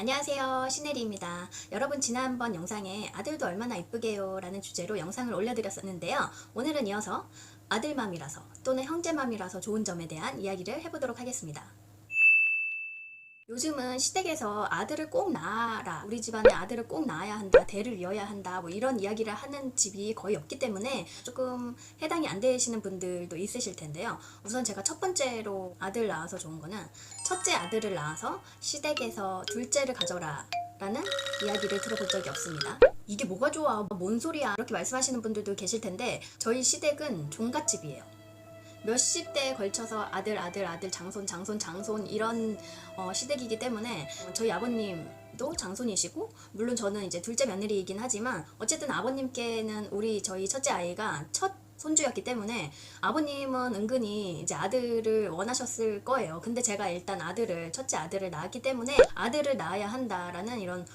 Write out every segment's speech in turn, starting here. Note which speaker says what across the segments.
Speaker 1: 안녕하세요, 신혜리입니다. 여러분, 지난번 영상에 아들도 얼마나 이쁘게요 라는 주제로 영상을 올려드렸었는데요. 오늘은 이어서 아들맘이라서 또는 형제맘이라서 좋은 점에 대한 이야기를 해보도록 하겠습니다. 요즘은 시댁에서 아들을 꼭 낳아라, 우리 집안에 아들을 꼭 낳아야 한다, 대를 이어야 한다, 뭐 이런 이야기를 하는 집이 거의 없기 때문에 조금 해당이 안 되시는 분들도 있으실 텐데요. 우선 제가 첫 번째로 아들 낳아서 좋은 거는, 첫째 아들을 낳아서 시댁에서 둘째를 가져라 라는 이야기를 들어본 적이 없습니다. 이게 뭐가 좋아, 뭔 소리야, 이렇게 말씀하시는 분들도 계실 텐데, 저희 시댁은 종갓집이에요. 몇십 대에 걸쳐서 아들 장손 이런 시댁이기 때문에 저희 아버님도 장손이시고, 물론 저는 이제 둘째 며느리이긴 하지만 어쨌든 아버님께는 저희 첫째 아이가 첫 손주였기 때문에 아버님은 은근히 이제 아들을 원하셨을 거예요. 근데 제가 일단 첫째 아들을 낳았기 때문에 아들을 낳아야 한다라는 이런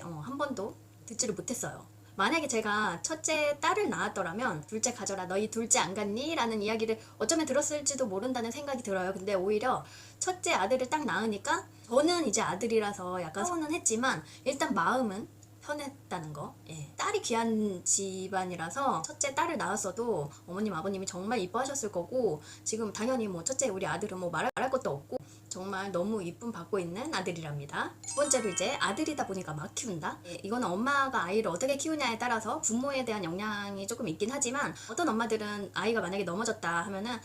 Speaker 1: 한 번도 듣지를 못했어요. 만약에 제가 첫째 딸을 낳았더라면 둘째 가져라, 너희 둘째 안 갔니? 라는 이야기를 어쩌면 들었을지도 모른다는 생각이 들어요. 근데 오히려 첫째 아들을 딱 낳으니까 저는 이제 아들이라서 약간 서운은 했지만 일단 마음은 편했다는 거. 딸이 귀한 집안이라서 첫째 딸을 낳았어도 어머님 아버님이 정말 이뻐하셨을 거고, 지금 당연히 뭐 첫째 우리 아들은 뭐 말할 것도 없고 정말 너무 이쁨 받고 있는 아들이랍니다. 두 번째로 이제 아들이다 보니까 막 키운다. 이거는 엄마가 아이를 어떻게 키우냐에 따라서 부모에 대한 영향이 조금 있긴 하지만, 어떤 엄마들은 아이가 만약에 넘어졌다 하면은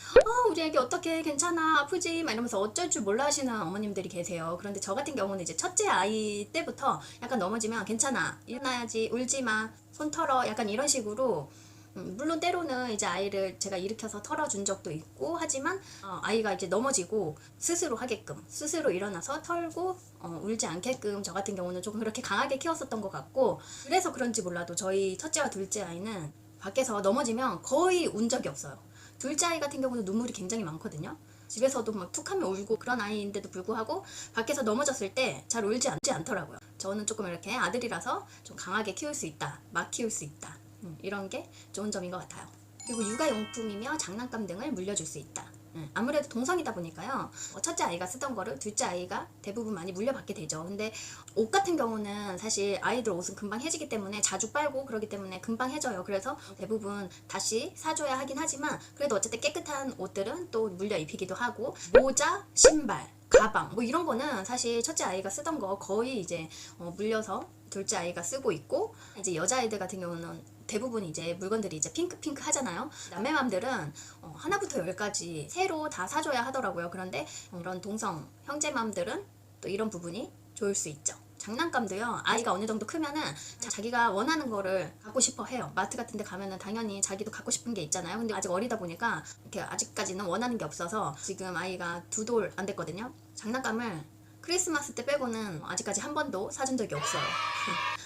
Speaker 1: 우리 애기 어떻게 괜찮아 아프지 막 이러면서 어쩔 줄 몰라 하시는 어머님들이 계세요. 그런데 저 같은 경우는 이제 첫째 아이 때부터 약간 넘어지면 괜찮아, 일어나야지, 울지마, 손 털어, 약간 이런 식으로, 물론 때로는 이제 아이를 제가 일으켜서 털어준 적도 있고 하지만 아이가 이제 넘어지고 스스로 하게끔, 스스로 일어나서 털고 울지 않게끔 저 같은 경우는 조금 그렇게 강하게 키웠었던 것 같고, 그래서 그런지 몰라도 저희 첫째와 둘째 아이는 밖에서 넘어지면 거의 운 적이 없어요. 둘째 아이 같은 경우는 눈물이 굉장히 많거든요. 집에서도 막 툭하면 울고 그런 아이인데도 불구하고 밖에서 넘어졌을 때 잘 울지 않더라고요. 저는 조금 이렇게 아들이라서 좀 강하게 키울 수 있다, 막 키울 수 있다, 이런 게 좋은 점인 것 같아요. 그리고 육아용품이며 장난감 등을 물려줄 수 있다. 아무래도 동성이다 보니까요, 첫째 아이가 쓰던 거를 둘째 아이가 대부분 많이 물려받게 되죠. 근데 옷 같은 경우는 사실 아이들 옷은 금방 해지기 때문에 자주 빨고 그러기 때문에 금방 해져요. 그래서 대부분 다시 사줘야 하긴 하지만, 그래도 어쨌든 깨끗한 옷들은 또 물려 입히기도 하고, 모자, 신발, 가방 뭐 이런 거는 사실 첫째 아이가 쓰던 거 거의 이제 물려서 둘째 아이가 쓰고 있고, 이제 여자아이들 같은 경우는 대부분 이제 물건들이 이제 핑크 하잖아요. 남매맘들은 하나부터 열까지 새로 다 사줘야 하더라고요. 그런데 이런 동성 형제맘들은 또 이런 부분이 좋을 수 있죠. 장난감도요, 아이가 어느 정도 크면은 자기가 원하는 거를 갖고 싶어 해요. 마트 같은 데 가면은 당연히 자기도 갖고 싶은 게 있잖아요. 근데 아직 어리다 보니까 이렇게 아직까지는 원하는 게 없어서, 지금 아이가 2돌 안 됐거든요. 장난감을 크리스마스 때 빼고는 아직까지 한 번도 사준 적이 없어요.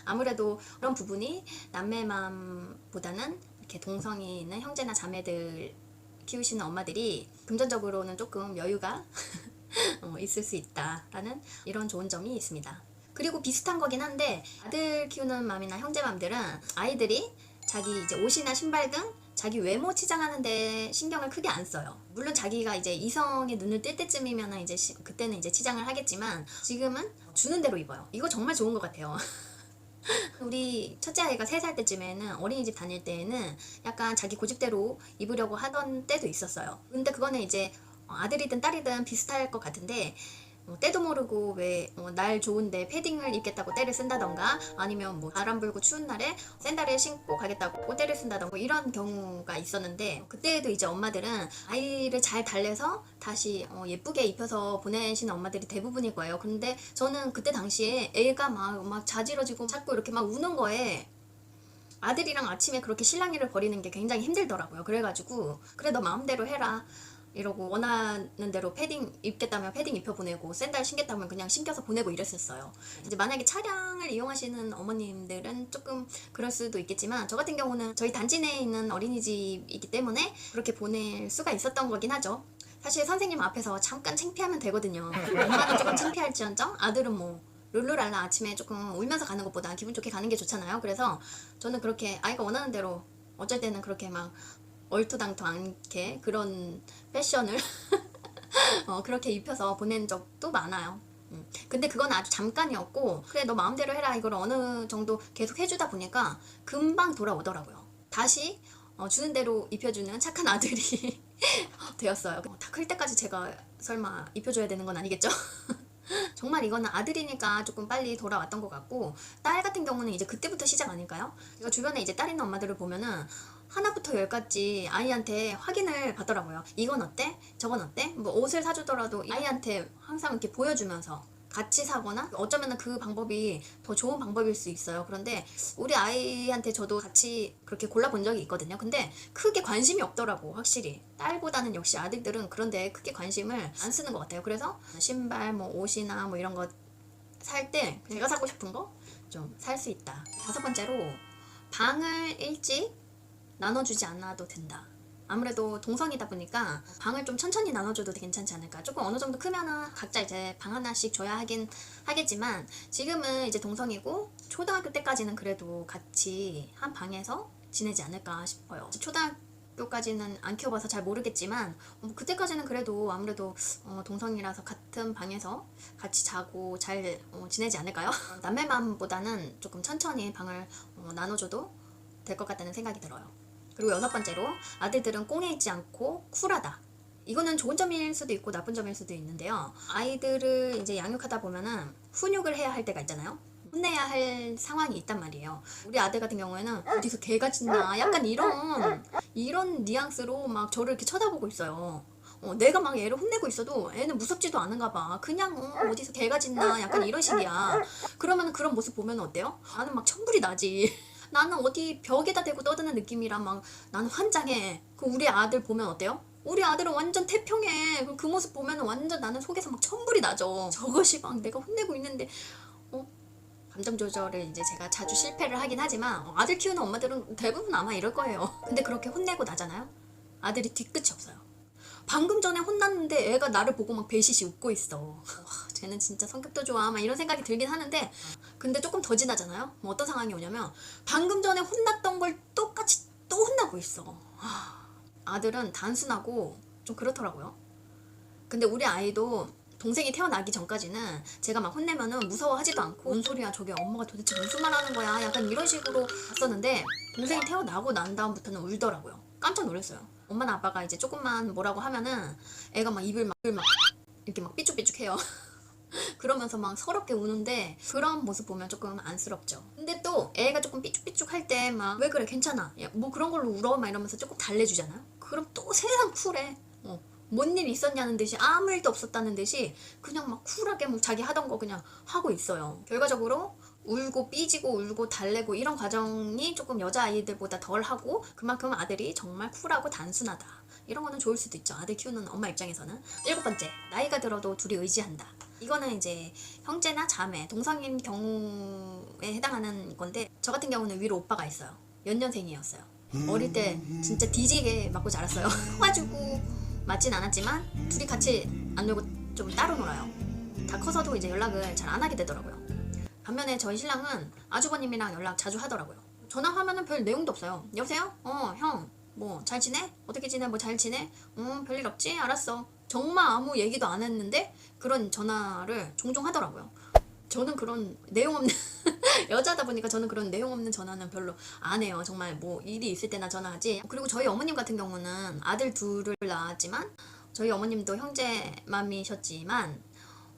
Speaker 1: 아무래도 그런 부분이 남매맘보다는 이렇게 동성이 있는 형제나 자매들 키우시는 엄마들이 금전적으로는 조금 여유가 있을 수 있다라는 이런 좋은 점이 있습니다. 그리고 비슷한 거긴 한데, 아들 키우는 맘이나 형제맘들은 아이들이 자기 이제 옷이나 신발 등 자기 외모 치장하는데 신경을 크게 안 써요. 물론 자기가 이제 이성의 눈을 뜰 때쯤이면 이제 그때는 이제 치장을 하겠지만, 지금은 주는 대로 입어요. 이거 정말 좋은 것 같아요. 우리 첫째 아이가 3살 때쯤에는 어린이집 다닐 때에는 약간 자기 고집대로 입으려고 하던 때도 있었어요. 근데 그거는 이제 아들이든 딸이든 비슷할 것 같은데, 때도 모르고 왜 날 좋은데 패딩을 입겠다고 때를 쓴다던가, 아니면 뭐 바람 불고 추운 날에 샌들을 신고 가겠다고 때를 쓴다던가 이런 경우가 있었는데, 그때에도 이제 엄마들은 아이를 잘 달래서 다시 예쁘게 입혀서 보내시는 엄마들이 대부분일 거예요. 근데 저는 그때 당시에 애가 막 자지러지고 자꾸 이렇게 막 우는 거에 아들이랑 아침에 그렇게 실랑이를 벌이는 게 굉장히 힘들더라고요. 그래가지고 그래, 너 마음대로 해라 이러고, 원하는 대로 패딩 입겠다면 패딩 입혀보내고, 샌들 신겠다면 그냥 신겨서 보내고 이랬었어요. 이제 만약에 차량을 이용하시는 어머님들은 조금 그럴 수도 있겠지만, 저 같은 경우는 저희 단지 내에 있는 어린이집이기 때문에 그렇게 보낼 수가 있었던 거긴 하죠. 사실 선생님 앞에서 잠깐 창피하면 되거든요. 엄마는 조금 창피할지언정 아들은 뭐 룰루랄라 아침에 조금 울면서 가는 것보다 기분 좋게 가는 게 좋잖아요. 그래서 저는 그렇게 아이가 원하는 대로, 어쩔 때는 그렇게 막 얼토당토 않게 그런 패션을 그렇게 입혀서 보낸 적도 많아요. 근데 그건 아주 잠깐이었고, 그래 너 마음대로 해라 이걸 어느 정도 계속 해주다 보니까 금방 돌아오더라고요. 다시 주는 대로 입혀주는 착한 아들이 되었어요. 다 클 때까지 제가 설마 입혀줘야 되는 건 아니겠죠? 정말 이거는 아들이니까 조금 빨리 돌아왔던 것 같고, 딸 같은 경우는 이제 그때부터 시작 아닐까요? 제가 주변에 이제 딸 있는 엄마들을 보면은 하나부터 열까지 아이한테 확인을 받더라고요. 이건 어때? 저건 어때? 뭐 옷을 사주더라도 아이한테 항상 이렇게 보여주면서 같이 사거나, 어쩌면 그 방법이 더 좋은 방법일 수 있어요. 그런데 우리 아이한테 저도 같이 그렇게 골라본 적이 있거든요. 근데 크게 관심이 없더라고. 확실히 딸보다는 역시 아들들은 그런데 크게 관심을 안 쓰는 것 같아요. 그래서 신발 뭐 옷이나 뭐 이런 거 살 때 내가 사고 싶은 거 좀 살 수 있다. 5번째로, 방을 일찍 나눠주지 않아도 된다. 아무래도 동성이다 보니까 방을 좀 천천히 나눠줘도 괜찮지 않을까. 조금 어느 정도 크면은 각자 이제 방 하나씩 줘야 하겠지만, 지금은 이제 동성이고 초등학교 때까지는 그래도 같이 한 방에서 지내지 않을까 싶어요. 초등학교까지는 안 키워봐서 잘 모르겠지만 그때까지는 그래도 아무래도 동성이라서 같은 방에서 같이 자고 잘 지내지 않을까요? 남매맘보다는 조금 천천히 방을 나눠줘도 될 것 같다는 생각이 들어요. 그리고 6번째로, 아들들은 꽁에 있지 않고 쿨하다. 이거는 좋은 점일 수도 있고 나쁜 점일 수도 있는데요. 아이들을 이제 양육하다 보면은 훈육을 해야 할 때가 있잖아요. 혼내야 할 상황이 있단 말이에요. 우리 아들 같은 경우에는 어디서 개가 짖나 약간 이런 뉘앙스로 막 저를 이렇게 쳐다보고 있어요. 내가 막 애를 혼내고 있어도 애는 무섭지도 않은가 봐. 그냥 어디서 개가 짖나 약간 이런 식이야. 그러면 그런 모습 보면 어때요? 나는 막 천불이 나지. 나는 어디 벽에다 대고 떠드는 느낌이라 막 나는 환장해. 그 우리 아들 보면 어때요? 우리 아들은 완전 태평해. 그 모습 보면 완전 나는 속에서 막 천불이 나죠. 저것이 막 내가 혼내고 있는데 감정 조절을 이제 제가 자주 실패를 하긴 하지만 아들 키우는 엄마들은 대부분 아마 이럴 거예요. 근데 그렇게 혼내고 나잖아요. 아들이 뒤끝이 없어요. 방금 전에 혼났는데 애가 나를 보고 막 배시시 웃고 있어. 와, 쟤는 진짜 성격도 좋아 막 이런 생각이 들긴 하는데, 근데 조금 더 지나잖아요. 뭐 어떤 상황이 오냐면 방금 전에 혼났던 걸 똑같이 또 혼나고 있어. 아들은 단순하고 좀 그렇더라고요. 근데 우리 아이도 동생이 태어나기 전까지는 제가 막 혼내면은 무서워하지도 않고, 뭔 소리야 저게 엄마가 도대체 무슨 말 하는 거야 약간 이런 식으로 봤었는데, 동생이 태어나고 난 다음부터는 울더라고요. 깜짝 놀랐어요. 엄마나 아빠가 이제 조금만 뭐라고 하면은 애가 막 입을 막 이렇게 막 삐죽삐죽해요. 그러면서 막 서럽게 우는데, 그런 모습 보면 조금 안쓰럽죠. 근데 또 애가 조금 삐죽삐죽 할 때 막 왜 그래 괜찮아 야, 뭐 그런 걸로 울어 막 이러면서 조금 달래주잖아요. 그럼 또 세상 쿨해. 뭔 일 있었냐는 듯이, 아무 일도 없었다는 듯이 그냥 막 쿨하게 뭐 자기 하던 거 그냥 하고 있어요. 결과적으로 울고 삐지고 울고 달래고 이런 과정이 조금 여자아이들보다 덜 하고, 그만큼 아들이 정말 쿨하고 단순하다. 이런 거는 좋을 수도 있죠. 아들 키우는 엄마 입장에서는. 7번째, 나이가 들어도 둘이 의지한다. 이거는 이제 형제나 자매, 동성인 경우에 해당하는 건데, 저 같은 경우는 위로 오빠가 있어요. 연년생이었어요. 어릴 때 진짜 뒤지게 맞고 자랐어요. 커가지고 맞진 않았지만 둘이 같이 안 놀고 좀 따로 놀아요. 다 커서도 이제 연락을 잘 안 하게 되더라고요. 반면에 저희 신랑은 아주버님이랑 연락 자주 하더라고요. 전화하면은 별 내용도 없어요. 여보세요? 형, 뭐 잘 지내? 어떻게 지내? 뭐 잘 지내? 별일 없지? 알았어. 정말 아무 얘기도 안 했는데 그런 전화를 종종 하더라고요. 저는 그런 내용 없는 여자다 보니까 저는 그런 내용 없는 전화는 별로 안 해요. 정말 뭐 일이 있을 때나 전화하지. 그리고 저희 어머님 같은 경우는 아들 둘을 낳았지만, 저희 어머님도 형제맘이셨지만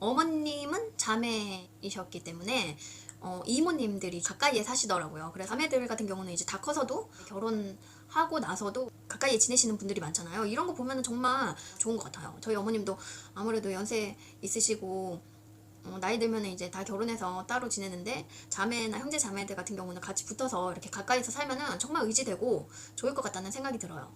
Speaker 1: 어머님은 자매이셨기 때문에 이모님들이 가까이에 사시더라고요. 그래서 자매들 같은 경우는 이제 다 커서도 결혼하고 나서도 가까이에 지내시는 분들이 많잖아요. 이런 거 보면은 정말 좋은 것 같아요. 저희 어머님도 아무래도 연세 있으시고 나이 들면 이제 다 결혼해서 따로 지내는데, 자매나 형제 자매들 같은 경우는 같이 붙어서 이렇게 가까이서 살면은 정말 의지되고 좋을 것 같다는 생각이 들어요.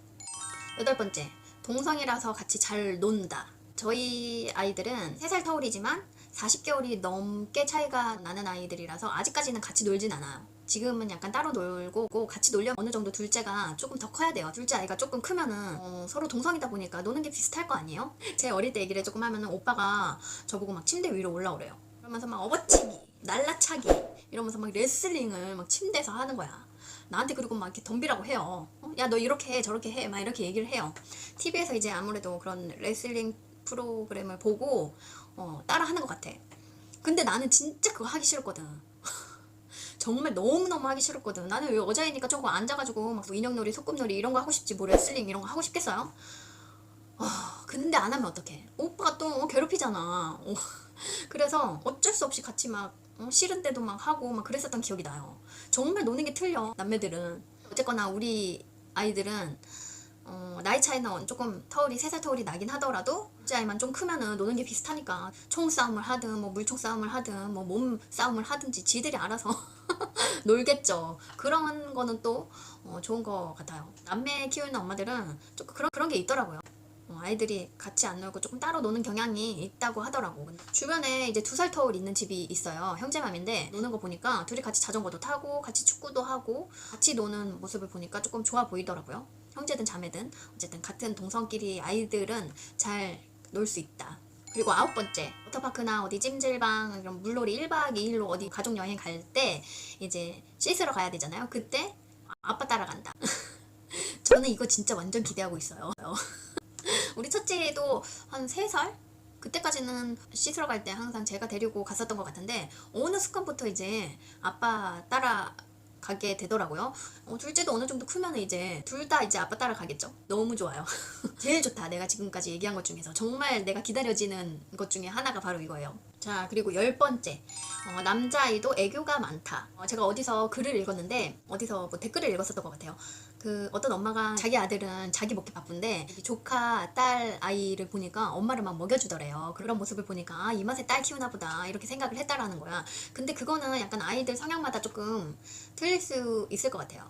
Speaker 1: 8번째, 동성이라서 같이 잘 논다. 저희 아이들은 3살 터울이지만 40개월이 넘게 차이가 나는 아이들이라서 아직까지는 같이 놀진 않아요. 지금은 약간 따로 놀고, 같이 놀려면 어느 정도 둘째가 조금 더 커야 돼요. 둘째 아이가 조금 크면은 서로 동성이다 보니까 노는 게 비슷할 거 아니에요? 제 어릴 때 얘기를 조금 하면은 오빠가 저보고 막 침대 위로 올라오래요. 그러면서 막 업어치기, 날라차기 이러면서 막 레슬링을 막 침대에서 하는 거야. 나한테 그리고 막 이렇게 덤비라고 해요. 야 너 이렇게 해 저렇게 해 막 이렇게 얘기를 해요. TV에서 이제 아무래도 그런 레슬링 프로그램을 보고 따라 하는 것 같아. 근데 나는 진짜 그거 하기 싫었거든. 정말 너무너무 하기 싫었거든. 나는 왜 여자이니까 조금 앉아가지고 막 인형놀이, 소꿉놀이 이런 거 하고 싶지, 뭐 레슬링 이런 거 하고 싶겠어요? 근데 안 하면 어떡해? 오빠가 또 괴롭히잖아. 그래서 어쩔 수 없이 같이 막 싫은 때도 막 하고 막 그랬었던 기억이 나요. 정말 노는 게 틀려, 남매들은. 어쨌거나 우리 아이들은 나이 차이는 조금 터울이 3살 터울이 나긴 하더라도 둘째 아이만 좀 크면은 노는 게 비슷하니까 총싸움을 하든 뭐 물총 싸움을 하든 뭐 몸싸움을 하든지 지들이 알아서 놀겠죠. 그런 거는 또 좋은 거 같아요. 남매 키우는 엄마들은 조금 그런 게 있더라고요. 아이들이 같이 안 놀고 조금 따로 노는 경향이 있다고 하더라고. 주변에 이제 2살 터울 있는 집이 있어요. 형제맘인데 노는 거 보니까 둘이 같이 자전거도 타고 같이 축구도 하고 같이 노는 모습을 보니까 조금 좋아 보이더라고요. 형제든 자매든 어쨌든 같은 동성끼리 아이들은 잘 놀 수 있다. 그리고 9번째, 워터파크나 어디 찜질방 이런 물놀이 1박 2일로 어디 가족여행 갈 때 이제 씻으러 가야 되잖아요. 그때 아빠 따라간다. 저는 이거 진짜 완전 기대하고 있어요. 우리 첫째도 한 3살? 그때까지는 씻으러 갈 때 항상 제가 데리고 갔었던 것 같은데 어느 순간부터 이제 아빠 따라가게 되더라고요. 둘째도 어느 정도 크면 이제 둘 다 이제 아빠 따라가겠죠. 너무 좋아요. 제일 좋다. 내가 지금까지 얘기한 것 중에서 정말 내가 기다려지는 것 중에 하나가 바로 이거예요. 자, 그리고 10번째, 남자아이도 애교가 많다. 제가 어디서 글을 읽었는데 어디서 뭐 댓글을 읽었었던 것 같아요. 그 어떤 엄마가 자기 아들은 자기 먹기 바쁜데 조카 딸 아이를 보니까 엄마를 막 먹여주더래요. 그런 모습을 보니까 이 맛에 딸 키우나 보다 이렇게 생각을 했다라는 거야. 근데 그거는 약간 아이들 성향마다 조금 틀릴 수 있을 것 같아요.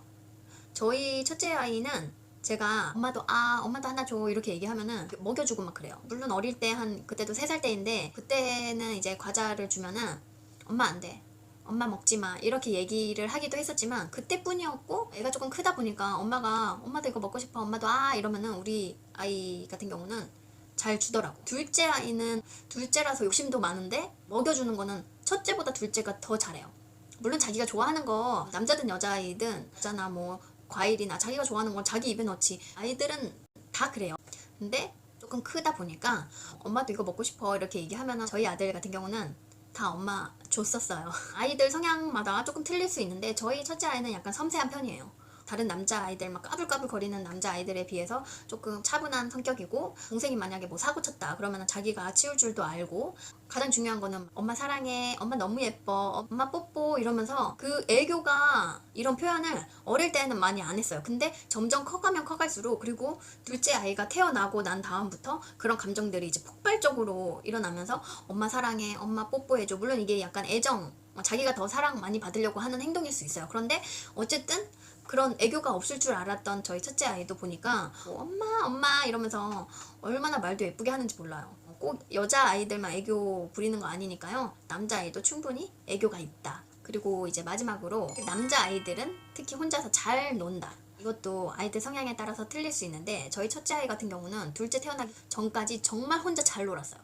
Speaker 1: 저희 첫째 아이는 제가 엄마도 하나 줘 이렇게 얘기하면은 먹여주고 막 그래요. 물론 어릴 때 그때도 3살 때인데 그때는 이제 과자를 주면은 엄마 안 돼, 엄마 먹지 마 이렇게 얘기를 하기도 했었지만 그때뿐이었고, 애가 조금 크다 보니까 엄마도 이거 먹고 싶어, 엄마도 이러면은 우리 아이 같은 경우는 잘 주더라고. 둘째 아이는 둘째라서 욕심도 많은데 먹여주는 거는 첫째보다 둘째가 더 잘해요. 물론 자기가 좋아하는 거 남자든 여자아이든 있잖아, 뭐 과일이나 자기가 좋아하는 건 자기 입에 넣지. 아이들은 다 그래요. 근데 조금 크다 보니까 엄마도 이거 먹고 싶어 이렇게 얘기하면 저희 아들 같은 경우는 다 엄마 줬었어요. 아이들 성향마다 조금 틀릴 수 있는데 저희 첫째 아이는 약간 섬세한 편이에요. 다른 남자아이들 막 까불까불 거리는 남자아이들에 비해서 조금 차분한 성격이고, 동생이 만약에 뭐 사고 쳤다 그러면 자기가 치울 줄도 알고, 가장 중요한 거는 엄마 사랑해, 엄마 너무 예뻐, 엄마 뽀뽀 이러면서 그 애교가, 이런 표현을 어릴 때는 많이 안 했어요. 근데 점점 커가면 커갈수록, 그리고 둘째 아이가 태어나고 난 다음부터 그런 감정들이 이제 폭발적으로 일어나면서 엄마 사랑해, 엄마 뽀뽀해줘. 물론 이게 약간 애정, 자기가 더 사랑 많이 받으려고 하는 행동일 수 있어요. 그런데 어쨌든 그런 애교가 없을 줄 알았던 저희 첫째 아이도 보니까 엄마 이러면서 얼마나 말도 예쁘게 하는지 몰라요. 꼭 여자아이들만 애교 부리는 거 아니니까요. 남자아이도 충분히 애교가 있다. 그리고 이제 마지막으로 남자아이들은 특히 혼자서 잘 논다. 이것도 아이들 성향에 따라서 틀릴 수 있는데 저희 첫째 아이 같은 경우는 둘째 태어나기 전까지 정말 혼자 잘 놀았어요.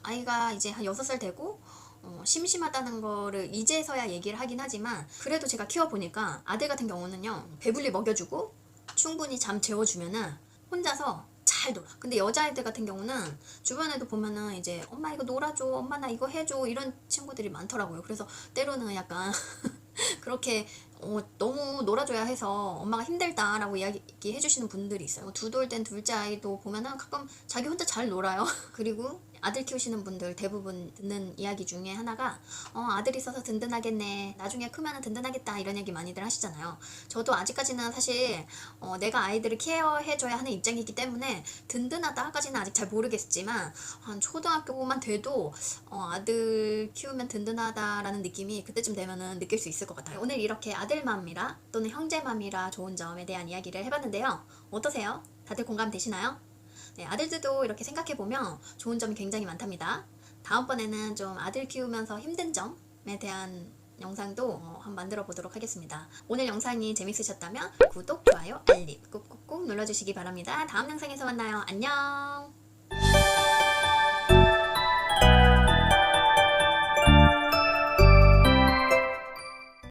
Speaker 1: 아이가 이제 한 6살 되고 심심하다는 거를 이제서야 얘기를 하긴 하지만, 그래도 제가 키워보니까 아들 같은 경우는요, 배불리 먹여주고 충분히 잠 재워주면은 혼자서 잘 놀아. 근데 여자아이들 같은 경우는 주변에도 보면은 이제 엄마 이거 놀아줘, 엄마 나 이거 해줘 이런 친구들이 많더라고요. 그래서 때로는 약간 그렇게 너무 놀아줘야 해서 엄마가 힘들다라고 이야기 해주시는 분들이 있어요. 2돌 된 둘째 아이도 보면은 가끔 자기 혼자 잘 놀아요. 그리고 아들 키우시는 분들 대부분 듣는 이야기 중에 하나가 아들 있어서 든든하겠네, 나중에 크면은 든든하겠다 이런 얘기 많이들 하시잖아요. 저도 아직까지는 사실 내가 아이들을 케어해줘야 하는 입장이기 때문에 든든하다까지는 아직 잘 모르겠지만 한 초등학교만 돼도 아들 키우면 든든하다라는 느낌이 그때쯤 되면은 느낄 수 있을 것 같아요. 오늘 이렇게 아들맘이라 또는 형제맘이라 좋은 점에 대한 이야기를 해봤는데요. 어떠세요? 다들 공감되시나요? 네, 아들들도 이렇게 생각해보면 좋은 점이 굉장히 많답니다. 다음번에는 좀 아들 키우면서 힘든 점에 대한 영상도 한번 만들어 보도록 하겠습니다. 오늘 영상이 재밌으셨다면 구독, 좋아요, 알림 꾹꾹꾹 눌러주시기 바랍니다. 다음 영상에서 만나요. 안녕!